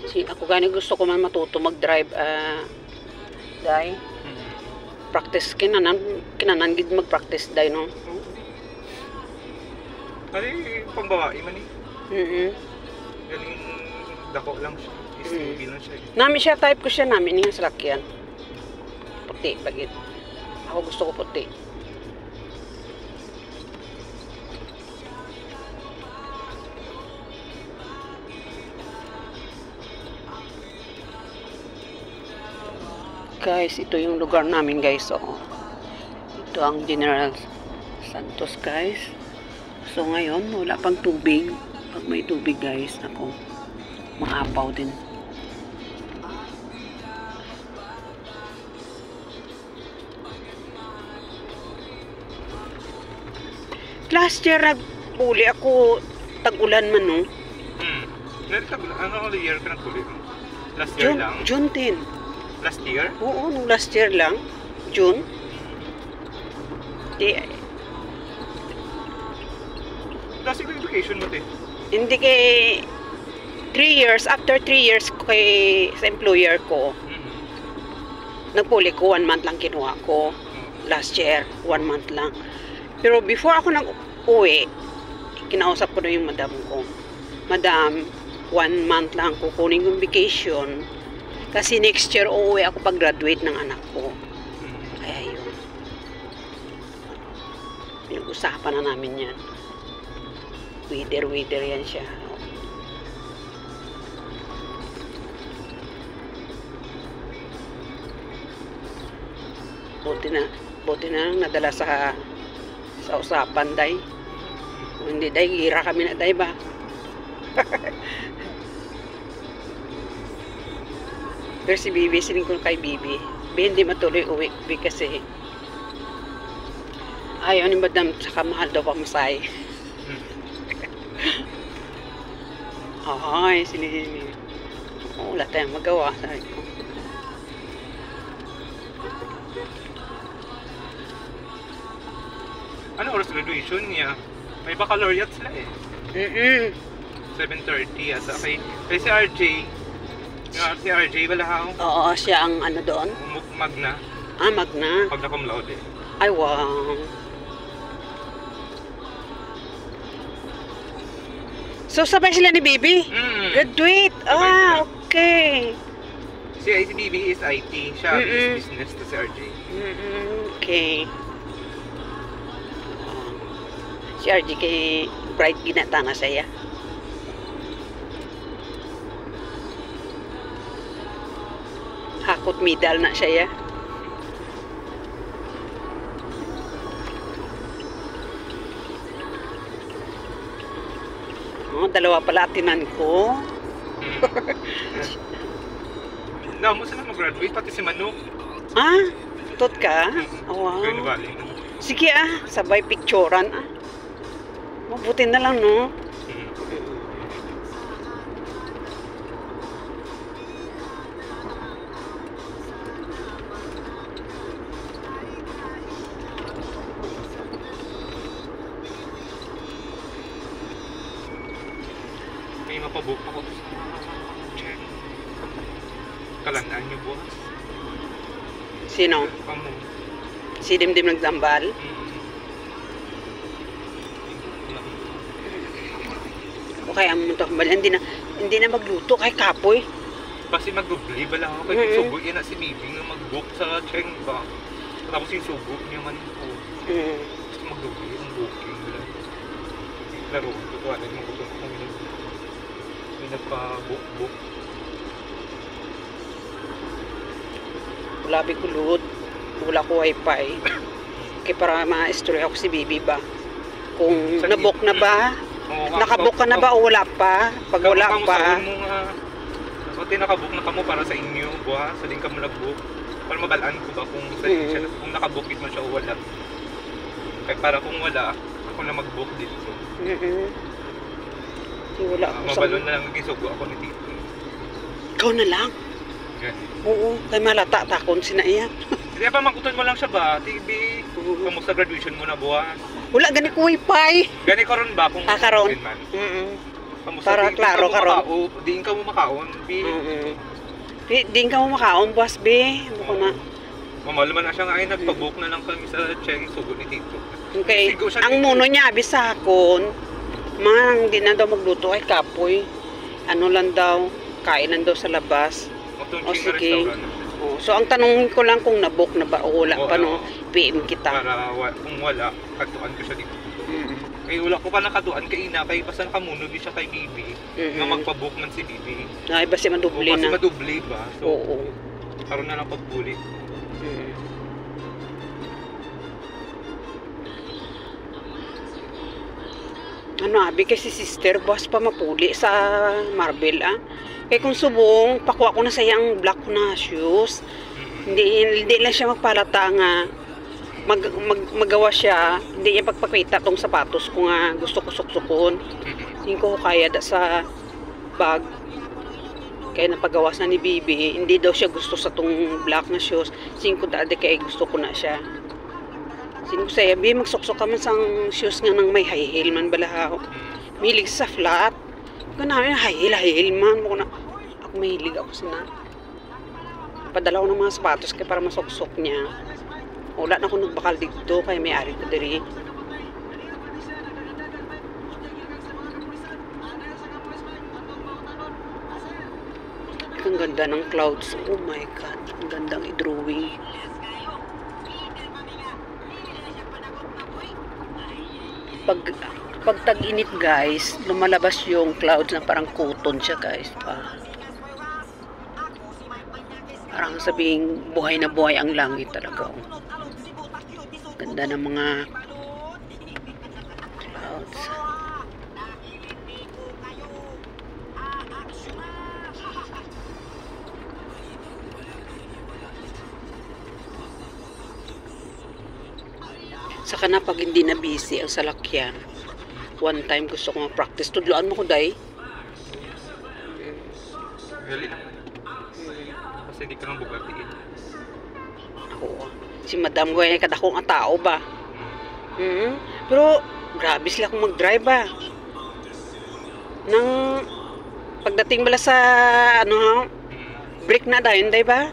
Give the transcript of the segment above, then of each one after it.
Ako gani gusto ko man matuto mag-drive. Day. Practice kinanan gid mag-practice day no. Ay, pambabae man eh. Galing dako lang siya. SUV lang siya. Nami siya, type ko siya namin yung salakyan. Puti, bagit. Ako gusto ko puti. Guys, ito yung lugar namin guys. So, ito ang General Santos guys. So ngayon, wala pang tubig. Pag may tubig guys, ako maapaw din. Last year nagpuli ako, tag-ulan man no. Ano year ka nagpuli? Last year lang? June 10. Last year? Oo, nung last year lang. June. Last year vacation mo te? Hindi kay 3 years, after 3 years kay sa employer ko, nagpuli ko, 1 month lang kinuha ko. Last year, 1 month lang. Pero before ako nag-uwi, kinausap ko na yung madam ko. Madam, 1 month lang kukunin yung vacation. Kasi next year uuwi ako pag-graduate ng anak ko. Kaya yun. Pinag-usapan na namin yan. Wither yan siya. Buti na nadala sa usapan, day. Hindi, day, gira kami na, day ba? Pero si Bibi, siling ko kay Bibi. Hindi matuloy uwi kasi ayaw ni madam, saka mahal daw pamasahe. Ay, siling. Wala tayong magawa. Sabi ko. Ano oras graduation niya? May baccalaureate sila eh. 7:30 asa kay si RJ. Si RJ Balahaw. Oo, siya ang ano doon? Magna. Magna. Magna cum laude. Ay, wow. So, sabay sila ni Bibi? Graduate? Okay. Si Bibi is IT. Siya is business to si RJ. Okay. Si RJ kay Bright ginata na siya. Hakot medal na siya. Dalawa pala atinan ko. Mo sila mag-graduate, pati si Manok. Tot ka? Wow. Sige sabay picturean Mabuti na lang, no? May mapabook ako sa check. Kalandaan niyo bukas. Sino? Kamu. Si Dimdim nagdambal? O kaya mo ito, hindi na magluto kay Kapoy. Kasi mag-google ba lang ako kay sugo yan na si Bibi na mag-book sa Cheng ba. Tapos yung sugo niya man po. Kasi mag-google yung booking. Laro, tutuanan mo ko kung may nagpa-book. Wala kulod. Wala ko wifi. Kaya para ma-story ako si Bibi ba. Kung nabook na ba? Nakabook ka na ba o wala pa? Pag wala pa. Pati nakabook na kamo para sa inyo, buha. Sa din ka mo nag-book. Para mabalaan ko ba kung kung nakabook it man siya o wala. Kaya para kung wala, ako na mag-book dito. Wala ako sa... Mabalon na lang naging ako ni Tito. Ikaw na lang? Oo, kay malata takon sinaiya. Hindi pa mangkuton mo lang siya ba? TV, kamusta graduation mo na buha? Wala gani ko wifi. Gani karon ba kung karon? Para klaro karon. Diin ka mo makaon, bi. Di ka mo makaon, boss, be. Buko na. Mamal man na siya nga ay nagpa-book na lang kami sa Cheng Sugo ni Tito. Okay. Ang muno niya, abi sa akon, mang di na daw magluto ay kapoy. Ano lang daw, kainan daw sa labas. O sige. So ang tanong ko lang kung nabook na ba o wala pa no, PM kita. Para kung wala, katuan ko siya dito. Kaya wala ko pa nakatuan kay ina, kay basta nakamunog siya kay Bibi. Nga magpa-book man si Bibi. Ay, basta madubli na. Basta madubli ba? So, oo. karoon na lang pagbuli. Ano abi kasi sister boss pa mapuli sa Marvel kaya kung subong pakuha ko na sa iyang black na shoes hindi lang siya magpalata nga magawa siya, hindi niya pagpakita tong sapatos ko nga gusto ko suksukon hindi ko kaya da sa bag kaya napagawas na ni Bibi hindi daw siya gusto sa tong black na shoes 5 dati kaya gusto ko na siya. Sino ko sa'yo, Bi, magsuksok ka man sang shoes nga nang may high heel man balahaw. Milig sa flat. Kung namin high heel man. Ako mahilig ako sana. Padala ko ng mga sapatos kaya para masuksok niya. Wala na ako nagbakal dito kaya may ari ko diri. Ang ganda ng clouds. Oh my God. Ang gandang i-drawing. Pag tag-init guys, lumalabas yung clouds na parang cotton siya guys. Parang sabing buhay na buhay ang langit talaga. Ganda ng mga clouds. Saka na pag hindi na busy ang salakyan. One time gusto ko ma-practice. Tudloan mo ko, day. Gali naman. Kasi hindi ka nang bugatiin. Ako. Si madam ko ay kadakong ang tao ba? Pero grabe sila kung mag-drive ba. Nang pagdating bala sa ano, break na dayon, day ba?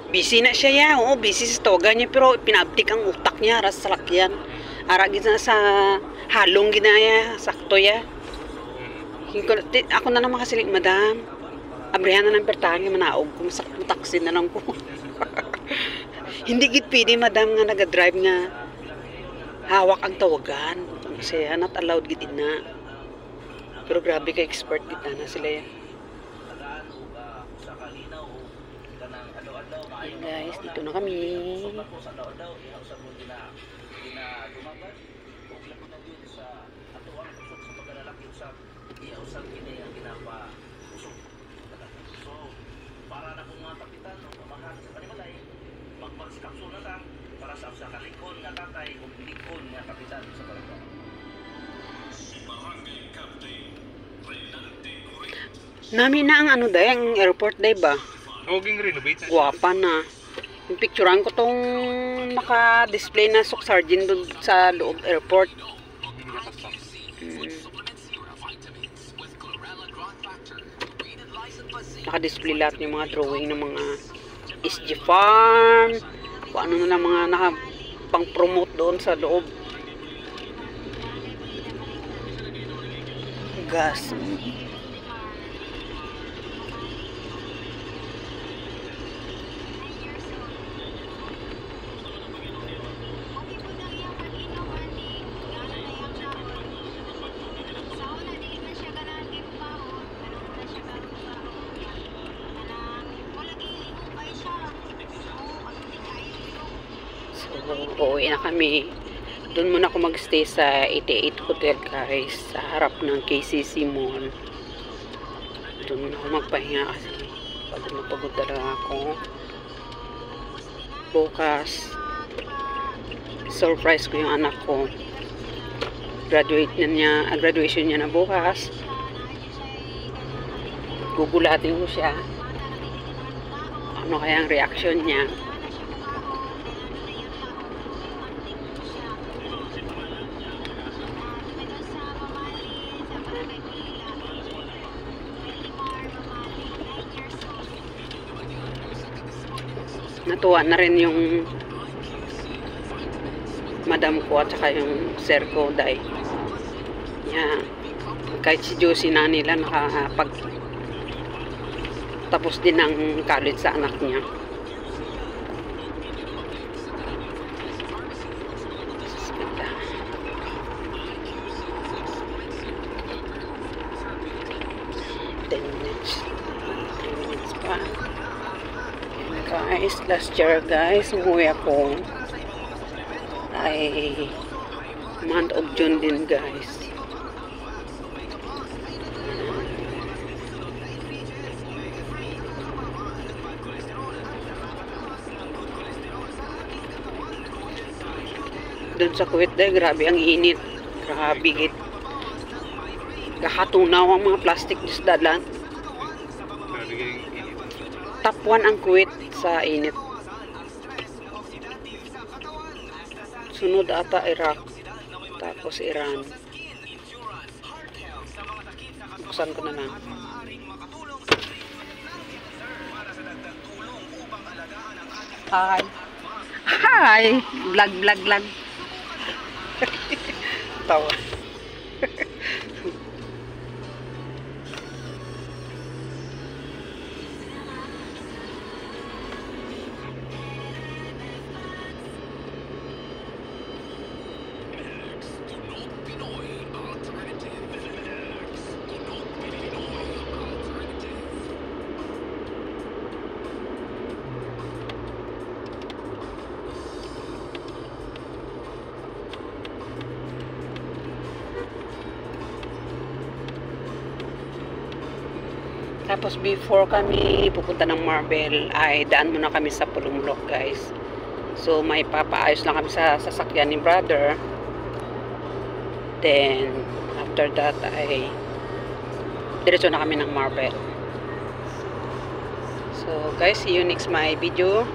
Busy na siya ya, oo, busy sa toga niya, pero pinabtik ang utak niya, ras sa lakyan. Ara gina sa halong ginaya, sakto ya. Ako na naman kasiling, madam, abrihan na ng pertani, manaog, kung taksin na lang ko. Hindi git pwede, madam, nga nagadrive nga, hawak ang tawagan. Kasi not allowed git na. Pero grabe ka expert git na sila ya. Ayan guys, dito na kami. Nami na ang ano day, ang airport day ba? Hoging renovate na. Guwapa na. Yung picturean ko tong naka-display na Soksargin doon sa loob airport. Naka-display lahat yung mga drawing ng mga SG Farm. Kung ano na lang mga pang-promote doon sa loob. Gas. Uuwi na kami. Doon muna ako magstay sa 88 Hotel guys, sa harap ng KCC Mall. Doon muna ako magpahinga kasi pagod talaga ako. Bukas surprise ko yung anak ko. Graduation niya na bukas. Gugulatin ko siya. Ano kaya ang reaction niya? Natuwa na rin yung madam ko at saka yung sir ko dahil kahit si Josie na nila nakapag tapos din ng college sa anak niya. Guys, last year guys, umuwi ako ay month of June din guys. Doon sa Kuwait dahil grabe ang init, grabe git kahatunaw ang mga plastic disdalan. Top 1 ang Kuwait sa init. Sunod ata Iraq, tapos Iran. Buksan ko na lang. Hi. Hi. Vlog. Tawa. Tapos before kami pupunta ng Marbel ay daan muna kami sa Pulumlok guys. So may papaayos lang kami sa sasakyan ni brother. Then after that ay diretso na kami ng Marbel. So guys, see you next my video.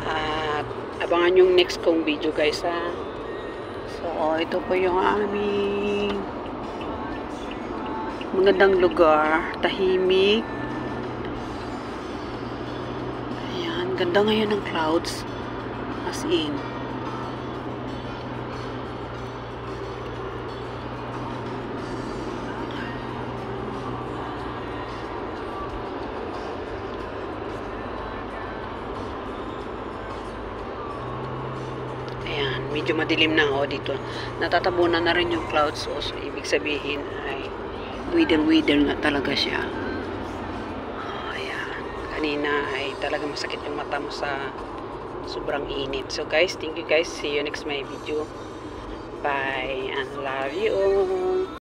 At abangan yung next kong video guys ha. So ito po yung aming magandang lugar, tahimik. Ayan, ganda ngayon ng clouds. As in. Ayan, medyo madilim na ako dito. Natatabunan na rin yung clouds. So ibig sabihin ay wither nga talaga siya. Ayan. Kanina ay talaga masakit yung mata mo sa sobrang init. So guys, thank you guys. See you next my video. Bye and love you all.